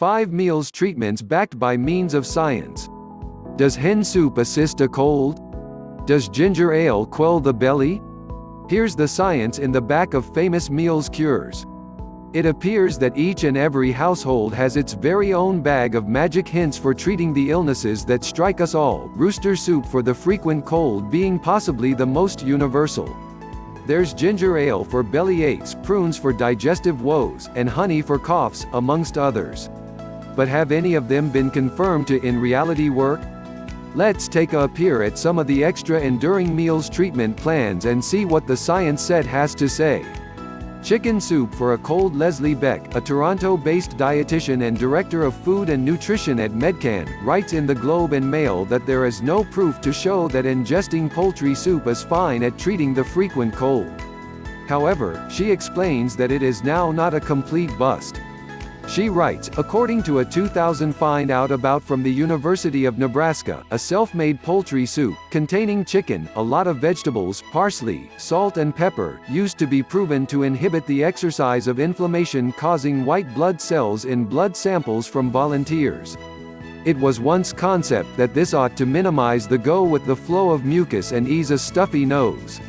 5 meals treatments backed by means of science. Does hen soup assist a cold? Does ginger ale quell the belly? Here's the science in the back of famous meals cures. It appears that each and every household has its very own bag of magic hints for treating the illnesses that strike us all, rooster soup for the frequent cold being possibly the most universal. There's ginger ale for belly aches, prunes for digestive woes, and honey for coughs, amongst others. But have any of them been confirmed to in reality work? Let's take a peer at some of the extra enduring meals treatment plans and see what the science set has to say. Chicken soup for a cold. Leslie Beck, a Toronto-based dietitian and director of food and nutrition at Medcan, writes in the Globe and Mail that there is no proof to show that ingesting poultry soup is fine at treating the frequent cold. However, she explains that it is now not a complete bust. She writes, according to a 2000 find out about from the University of Nebraska, a self-made poultry soup, containing chicken, a lot of vegetables, parsley, salt and pepper, used to be proven to inhibit the exercise of inflammation causing white blood cells in blood samples from volunteers. It was once concept that this ought to minimize the go with the flow of mucus and ease a stuffy nose.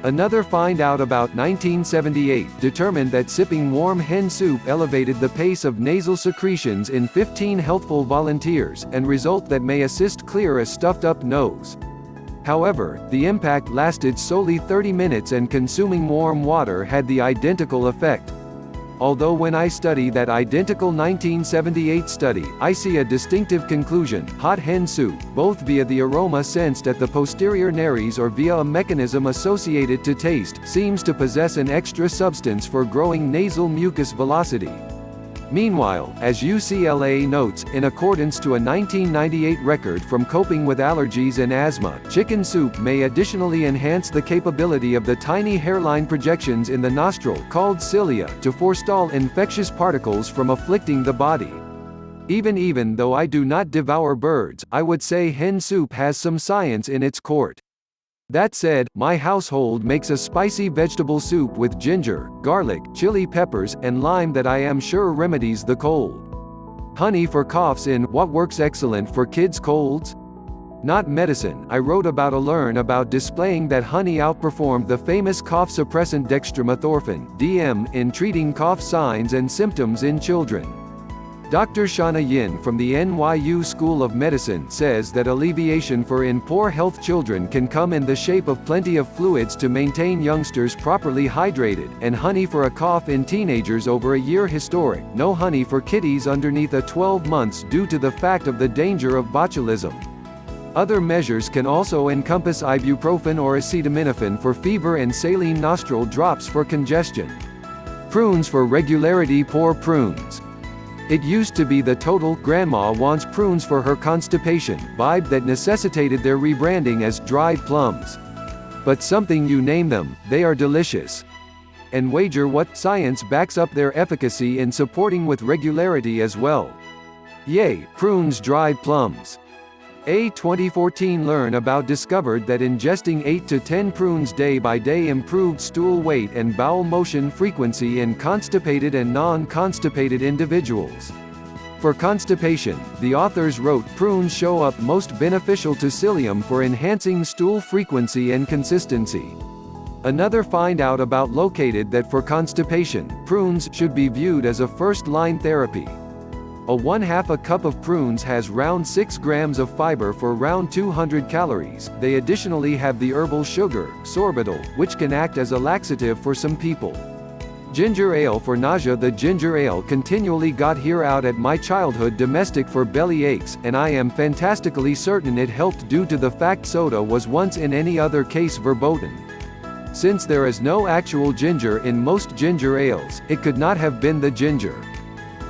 Another find out about 1978 determined that sipping warm hen soup elevated the pace of nasal secretions in 15 healthful volunteers, and result that may assist clear a stuffed-up nose. However, the impact lasted solely 30 minutes and consuming warm water had the identical effect. Although when I study that identical 1978 study, I see a distinctive conclusion: hot hen soup, both via the aroma sensed at the posterior nares or via a mechanism associated to taste, seems to possess an extra substance for growing nasal mucus velocity. Meanwhile, as UCLA notes, in accordance to a 1998 record from Coping with Allergies and Asthma, chicken soup may additionally enhance the capability of the tiny hairline projections in the nostril, called cilia, to forestall infectious particles from afflicting the body. Even though I do not devour birds, I would say hen soup has some science in its court. That said, my household makes a spicy vegetable soup with ginger, garlic, chili peppers, and lime that I am sure remedies the cold. Honey for coughs in What Works Excellent for Kids' Colds? Not Medicine. I wrote about displaying that honey outperformed the famous cough suppressant dextromethorphan (DM) in treating cough signs and symptoms in children. Dr. Shauna Yin from the NYU School of Medicine says that alleviation for in poor health children can come in the shape of plenty of fluids to maintain youngsters properly hydrated, and honey for a cough in teenagers over a year. Historic, no honey for kiddies underneath a 12 months due to the fact of the danger of botulism. Other measures can also encompass ibuprofen or acetaminophen for fever and saline nostril drops for congestion. Prunes for regularity. Poor prunes. It used to be the total "grandma wants prunes for her constipation" vibe that necessitated their rebranding as dried plums. But something you name them, they are delicious. And wager what science backs up their efficacy in supporting with regularity as well. Yay, prunes, dried plums. A 2014 Learn About discovered that ingesting 8 to 10 prunes day by day improved stool weight and bowel motion frequency in constipated and non-constipated individuals. For constipation, the authors wrote, prunes show up most beneficial to cilium for enhancing stool frequency and consistency. Another find out about located that for constipation, prunes should be viewed as a first-line therapy. A 1/2 cup of prunes has round 6 grams of fiber for round 200 calories. They additionally have the herbal sugar, sorbitol, which can act as a laxative for some people. Ginger ale for nausea. The ginger ale continually got here out at my childhood domestic for belly aches, and I am fantastically certain it helped due to the fact soda was once in any other case verboten. Since there is no actual ginger in most ginger ales, it could not have been the ginger.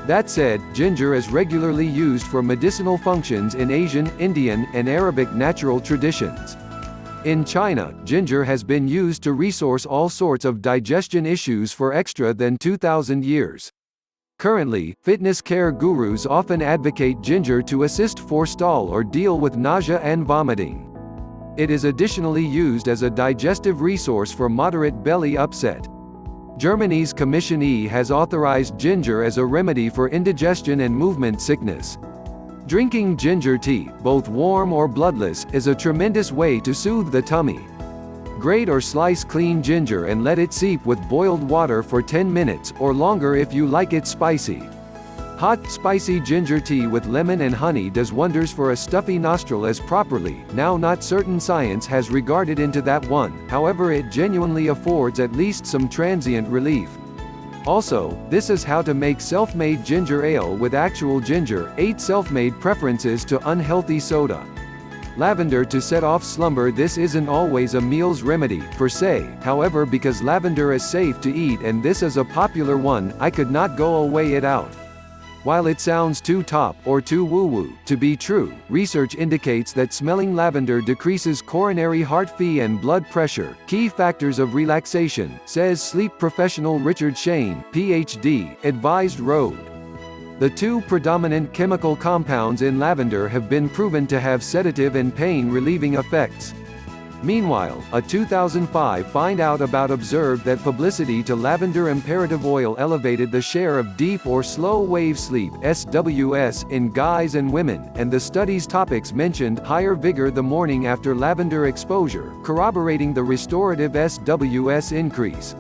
That said, ginger is regularly used for medicinal functions in Asian, Indian, and Arabic natural traditions. In China, ginger has been used to resource all sorts of digestion issues for extra than 2,000 years. Currently, fitness care gurus often advocate ginger to assist forestall or deal with nausea and vomiting. It is additionally used as a digestive resource for moderate belly upset. Germany's Commission E has authorized ginger as a remedy for indigestion and movement sickness. Drinking ginger tea, both warm or bloodless, is a tremendous way to soothe the tummy. Grate or slice clean ginger and let it seep with boiled water for 10 minutes, or longer if you like it spicy. Hot, spicy ginger tea with lemon and honey does wonders for a stuffy nostril as properly, now not certain science has regarded into that one, however it genuinely affords at least some transient relief. Also, this is how to make self-made ginger ale with actual ginger, 8 self-made preferences to unhealthy soda. Lavender to set off slumber. This isn't always a meal's remedy, per se, however because lavender is safe to eat and this is a popular one, I could not go away it out. While it sounds too top, or too woo-woo, to be true, research indicates that smelling lavender decreases coronary heart fee and blood pressure, key factors of relaxation, says sleep professional Richard Shane, Ph.D., advised Road. The 2 predominant chemical compounds in lavender have been proven to have sedative and pain-relieving effects. Meanwhile, a 2005 Find Out About observed that publicity to lavender imperative oil elevated the share of deep or slow wave sleep (SWS) in guys and women, and the study's topics mentioned higher vigor the morning after lavender exposure, corroborating the restorative SWS increase.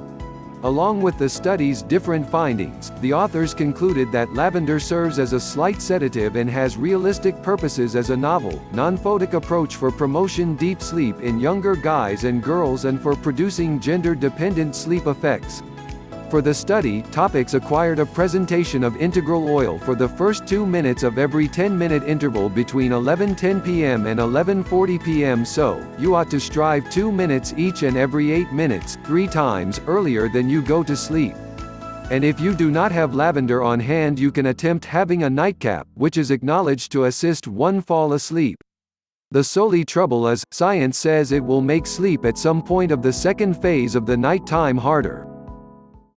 Along with the study's different findings, the authors concluded that lavender serves as a slight sedative and has realistic purposes as a novel, non-photic approach for promotion deep sleep in younger guys and girls and for producing gender-dependent sleep effects. For the study, topics acquired a presentation of integral oil for the first 2 minutes of every 10-minute interval between 11:10 p.m. and 11:40 p.m. So, you ought to strive 2 minutes each and every 8 minutes, 3 times, earlier than you go to sleep. And if you do not have lavender on hand you can attempt having a nightcap, which is acknowledged to assist one fall asleep. The solely trouble is, science says it will make sleep at some point of the second phase of the nighttime harder.